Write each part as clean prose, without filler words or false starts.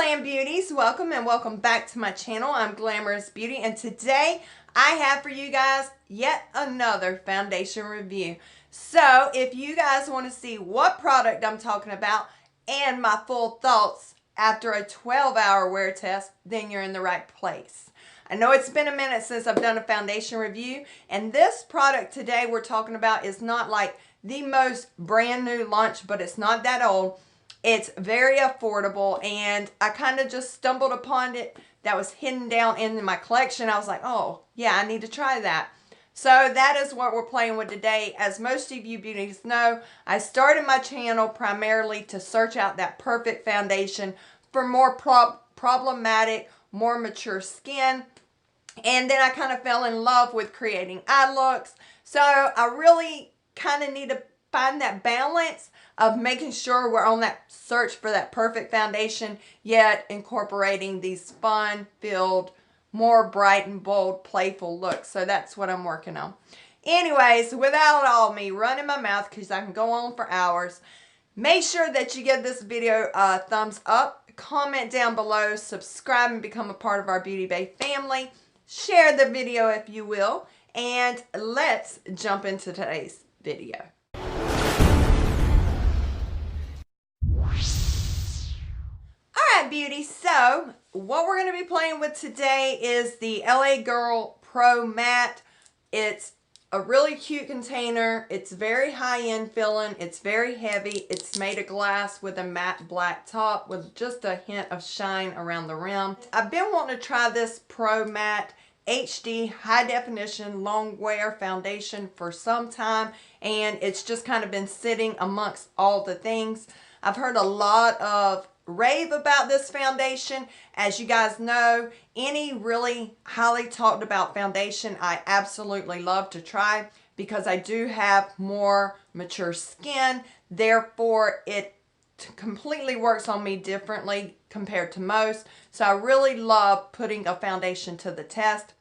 Glam Beauties, welcome and welcome back to my channel. I'm Glamorous Beauty, and today I have for you guys yet another foundation review. So if you guys want to see what product I'm talking about and my full thoughts after a 12-hour wear test, then you're in the right place. I know it's been a minute since I've done a foundation review, and this product today we're talking about is not like the most brand new launch, but it's not that old. It's very affordable, and I kind of just stumbled upon it. That was hidden down in my collection. I was like, oh yeah, I need to try that. So that is what we're playing with today. As most of you beauties know, I started my channel primarily to search out that perfect foundation for more problematic, more mature skin. And then I kind of fell in love with creating eye looks. So I really kind of need to find that balance of making sure we're on that search for that perfect foundation, yet incorporating these fun-filled, more bright and bold, playful looks. So that's what I'm working on. Anyways, without all me running my mouth, because I can go on for hours, make sure that you give this video a thumbs up, comment down below, subscribe and become a part of our Beauty Bay family. Share the video if you will, and let's jump into today's video. Alright beauty, so what we're going to be playing with today is the LA Girl Pro Matte. It's a really cute container. It's very high-end feeling. It's very heavy. It's made of glass with a matte black top with just a hint of shine around the rim. I've been wanting to try this Pro Matte HD high definition long wear foundation for some time, and it's just kind of been sitting amongst all the things. I've heard a lot of rave about this foundation. As you guys know, any really highly talked about foundation I absolutely love to try, because I do have more mature skin. Therefore it completely works on me differently compared to most. So I really love putting a foundation to the test.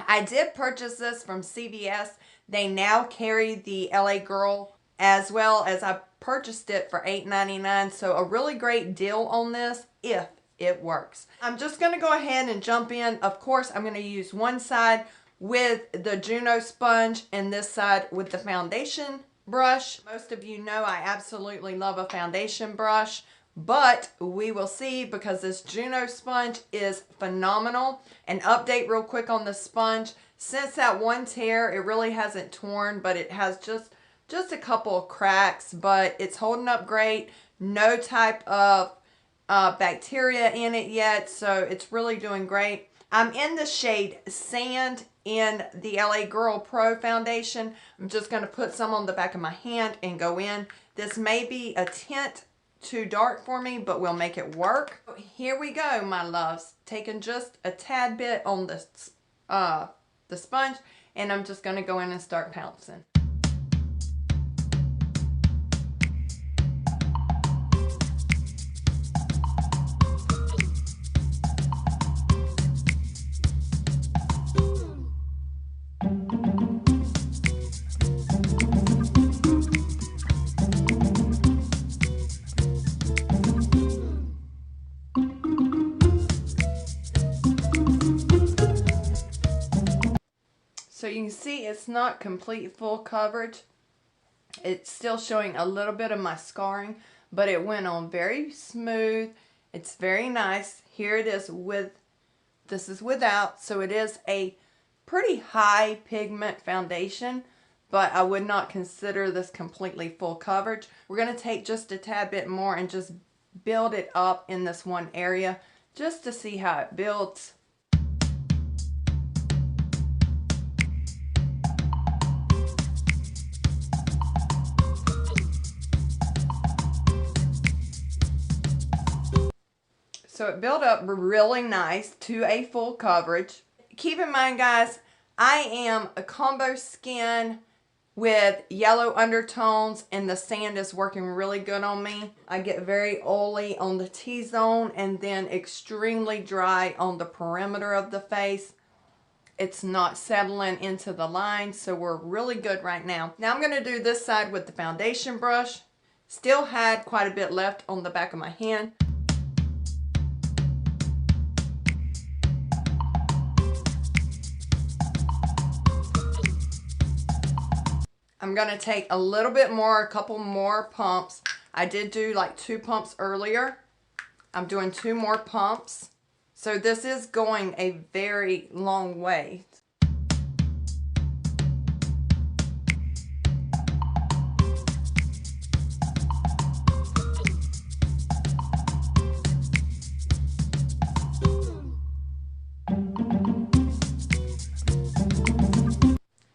I did purchase this from CVS. They now carry the LA Girl, as well as I purchased it for $8.99. So a really great deal on this if it works. I'm just going to go ahead and jump in. Of course, I'm going to use one side with the Juno sponge and this side with the foundation brush. Most of you know I absolutely love a foundation brush, but we will see, because this Juno sponge is phenomenal. An update real quick on the sponge. Since that one tear, it really hasn't torn, but it has just a couple of cracks, but it's holding up great. No type of bacteria in it yet, so it's really doing great. I'm in the shade Sand in the LA Girl Pro foundation. I'm just going to put some on the back of my hand and go in. This may be a tint too dark for me, but we'll make it work. Here we go, my loves. Taking just a tad bit on the sponge, and I'm just going to go in and start pouncing. So you can see it's not complete full coverage. It's still showing a little bit of my scarring, but it went on very smooth. It's very nice. Here it is with, this is without, so it is a pretty high pigment foundation, but I would not consider this completely full coverage. We're going to take just a tad bit more and just build it up in this one area just to see how it builds. So it built up really nice to a full coverage. Keep in mind, guys, I am a combo skin with yellow undertones, and the sand is working really good on me. I get very oily on the T-zone and then extremely dry on the perimeter of the face. It's not settling into the lines, so we're really good right now. Now I'm going to do this side with the foundation brush. Still had quite a bit left on the back of my hand. I'm going to take a little bit more, a couple more pumps. I did do like 2 pumps earlier. I'm doing 2 more pumps. So this is going a very long way.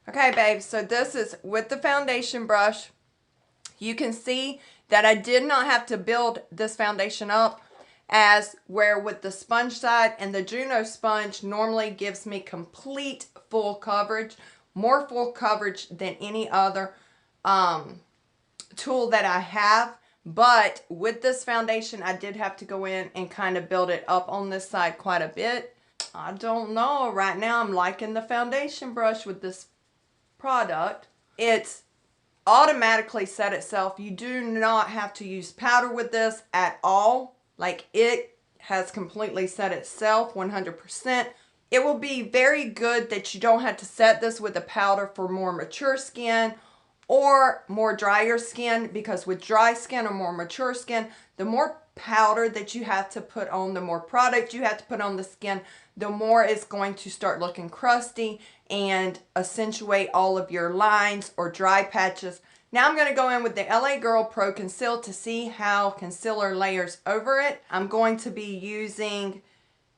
Okay, babe, so this is with the foundation brush. You can see that I did not have to build this foundation up, as where with the sponge side and the Juno sponge normally gives me complete full coverage, more full coverage than any other tool that I have. But with this foundation, I did have to go in and kind of build it up on this side quite a bit. I don't know. Right now, I'm liking the foundation brush with this product. It's automatically set itself. You do not have to use powder with this at all. Like, it has completely set itself 100%. It will be very good that you don't have to set this with a powder for more mature skin or more drier skin, because with dry skin or more mature skin, the more powder that you have to put on, the more product you have to put on the skin, the more it's going to start looking crusty and accentuate all of your lines or dry patches. Now I'm going to go in with the LA Girl Pro Conceal to see how concealer layers over it. I'm going to be using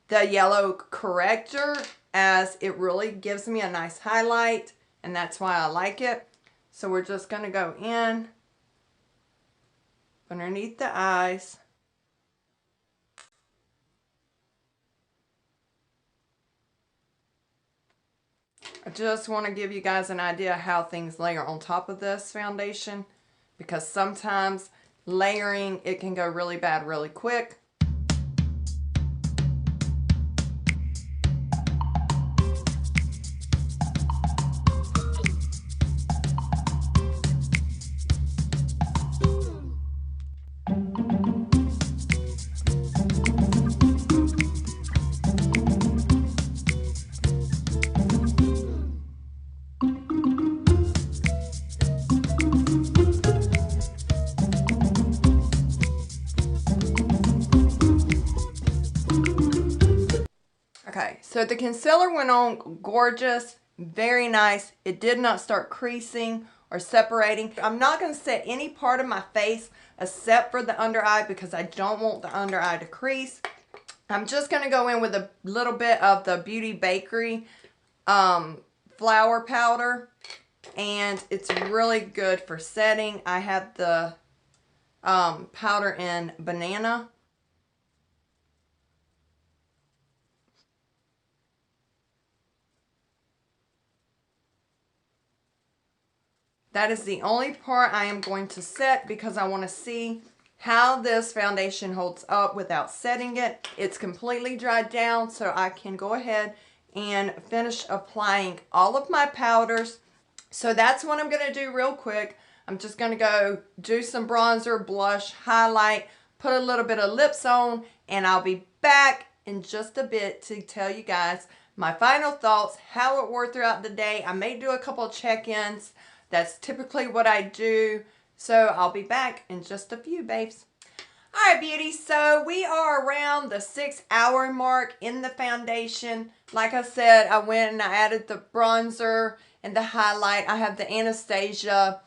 the yellow corrector, as it really gives me a nice highlight, and that's why I like it. So we're just going to go in underneath the eyes. I just want to give you guys an idea how things layer on top of this foundation, because sometimes layering, it can go really bad really quick. Okay, so the concealer went on gorgeous, very nice. It did not start creasing or separating. I'm not going to set any part of my face except for the under eye, because I don't want the under eye to crease. I'm just going to go in with a little bit of the Beauty Bakery flour powder, and it's really good for setting. I have the powder in banana. That is the only part I am going to set, because I want to see how this foundation holds up without setting it. It's completely dried down, so I can go ahead and finish applying all of my powders. So that's what I'm going to do real quick. I'm just going to go do some bronzer, blush, highlight, put a little bit of lips on, and I'll be back in just a bit to tell you guys my final thoughts, how it wore throughout the day. I may do a couple of check-ins. That's typically what I do. So I'll be back in just a few, babes. All right, beauties. So we are around the 6-hour mark in the foundation. Like I said, I went and I added the bronzer and the highlight. I have the Anastasia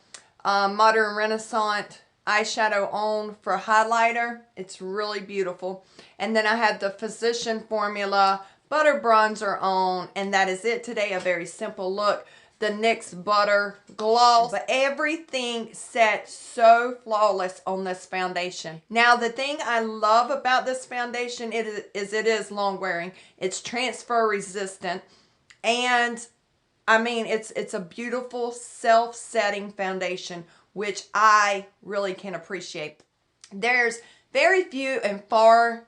Modern Renaissance eyeshadow on for highlighter. It's really beautiful. And then I have the Physician Formula Butter Bronzer on. And that is it today. A very simple look. The NYX Butter Gloss. But everything set so flawless on this foundation. Now, the thing I love about this foundation is it is long wearing. It's transfer resistant. And I mean, it's a beautiful self-setting foundation, which I really can appreciate. There's very few and far,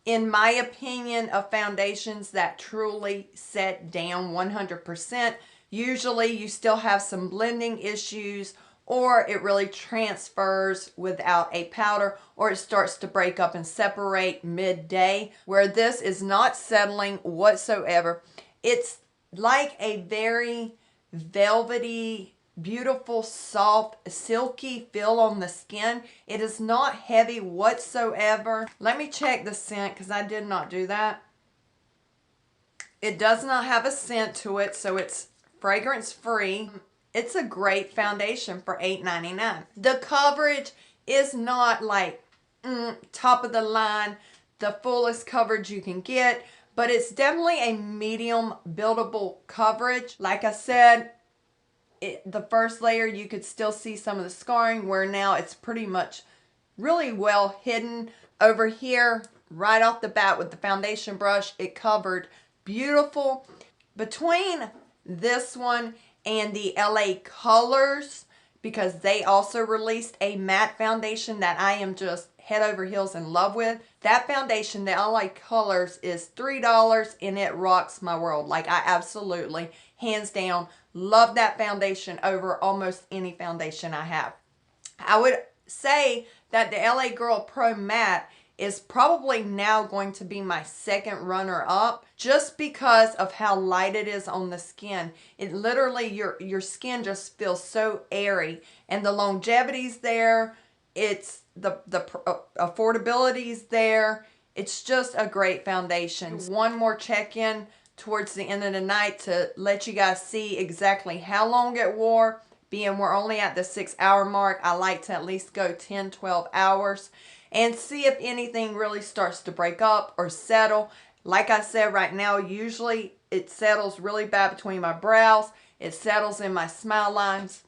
in my opinion, of foundations that truly set down 100%. Usually you still have some blending issues, or it really transfers without a powder, or it starts to break up and separate midday, where this is not settling whatsoever. It's like a very velvety beautiful, soft, silky feel on the skin. It is not heavy whatsoever. Let me check the scent because I did not do that. It does not have a scent to it, so it's fragrance free. It's a great foundation for $8.99. The coverage is not like top of the line, the fullest coverage you can get, but it's definitely a medium buildable coverage. Like I said, the first layer you could still see some of the scarring, where now it's pretty much really well hidden. Over here, right off the bat with the foundation brush, it covered beautiful. Between this one and the LA Colors, because they also released a matte foundation that I am just head over heels in love with. That foundation, the LA Colors, is $3 and it rocks my world. Like, I absolutely, hands down, love that foundation over almost any foundation I have. I would say that the LA Girl Pro Matte is probably now going to be my second runner-up, just because of how light it is on the skin. It literally, your skin just feels so airy, and the longevity's there. It's the affordability's there. It's just a great foundation. One more check-in towards the end of the night to let you guys see exactly how long it wore. Being we're only at the 6-hour mark, I like to at least go 10-12 hours and see if anything really starts to break up or settle. Like I said, right now, usually it settles really bad between my brows. It settles in my smile lines.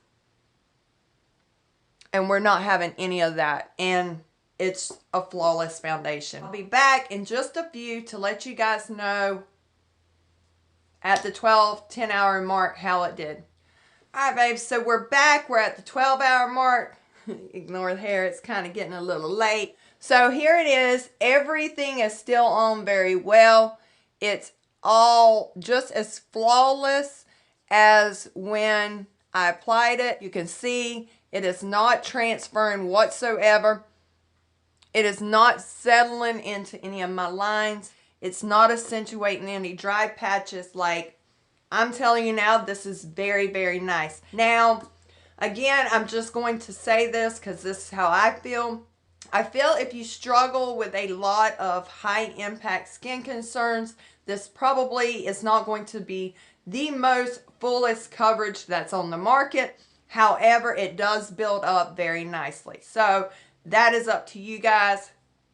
And we're not having any of that. And it's a flawless foundation. I'll be back in just a few to let you guys know at the 10-hour mark how it did. Alright, babes, so we're back. We're at the 12-hour mark. Ignore the hair, it's kind of getting a little late. So here it is. Everything is still on very well. It's all just as flawless as when I applied it. You can see it is not transferring whatsoever. It is not settling into any of my lines. It's not accentuating any dry patches. Like, I'm telling you now, this is very, very nice. Now, again, I'm just going to say this because this is how I feel. I feel if you struggle with a lot of high impact skin concerns, this probably is not going to be the most fullest coverage that's on the market. However, it does build up very nicely. So that is up to you guys.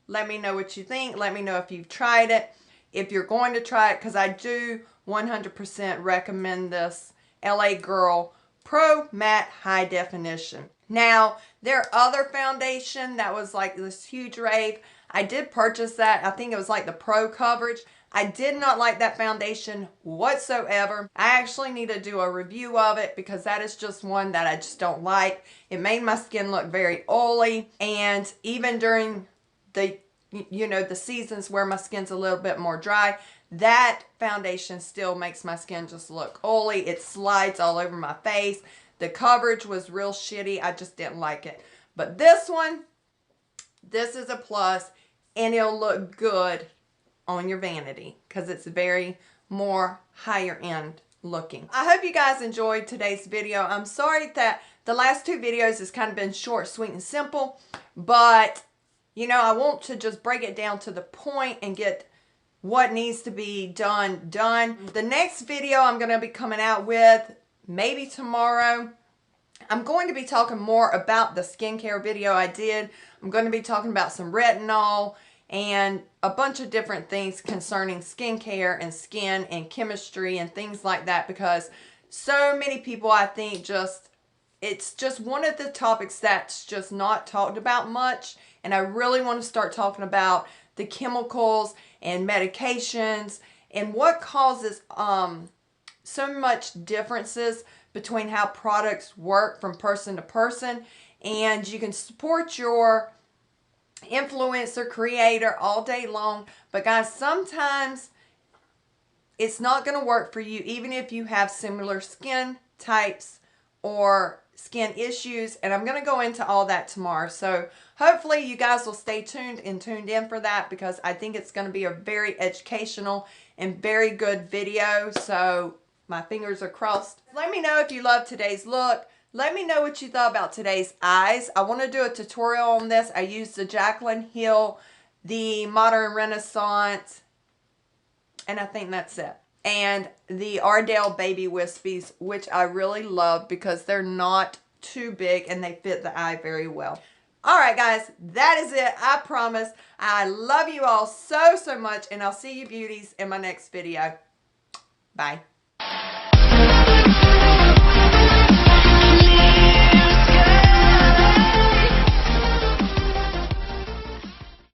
Let me know what you think. Let me know if you've tried it. If you're going to try it, because I do 100% recommend this LA Girl Pro Matte High Definition. Now, their other foundation that was like this huge rave, I did purchase that. I think it was like the Pro Coverage. I did not like that foundation whatsoever. I actually need to do a review of it because that is just one that I just don't like. It made my skin look very oily, and even during the, you know, the seasons where my skin's a little bit more dry, that foundation still makes my skin just look oily. It slides all over my face. The coverage was real shitty. I just didn't like it. But this one, this is a plus, and it'll look good on your vanity because it's very more higher end looking. I hope you guys enjoyed today's video. I'm sorry that the last two videos has kind of been short, sweet, and simple, but you know, I want to just break it down to the point and get what needs to be done. The next video I'm going to be coming out with, maybe tomorrow, I'm going to be talking more about the skincare video I did. I'm going to be talking about some retinol and a bunch of different things concerning skincare and skin and chemistry and things like that, because so many people, I think, it's just one of the topics that's just not talked about much, and I really want to start talking about the chemicals and medications and what causes so much differences between how products work from person to person. And you can support your influencer, creator all day long, but guys, sometimes it's not going to work for you, even if you have similar skin types or skin issues, and I'm going to go into all that tomorrow. So hopefully you guys will stay tuned and tuned in for that, because I think it's going to be a very educational and very good video. So my fingers are crossed. Let me know if you love today's look. Let me know what you thought about today's eyes. I want to do a tutorial on this. I used the Jaclyn Hill, the Modern Renaissance, and I think that's it. And the Ardell Baby Wispies, which I really love because they're not too big and they fit the eye very well. All right, guys, that is it. I promise. I love you all so, so much, and I'll see you beauties in my next video. Bye.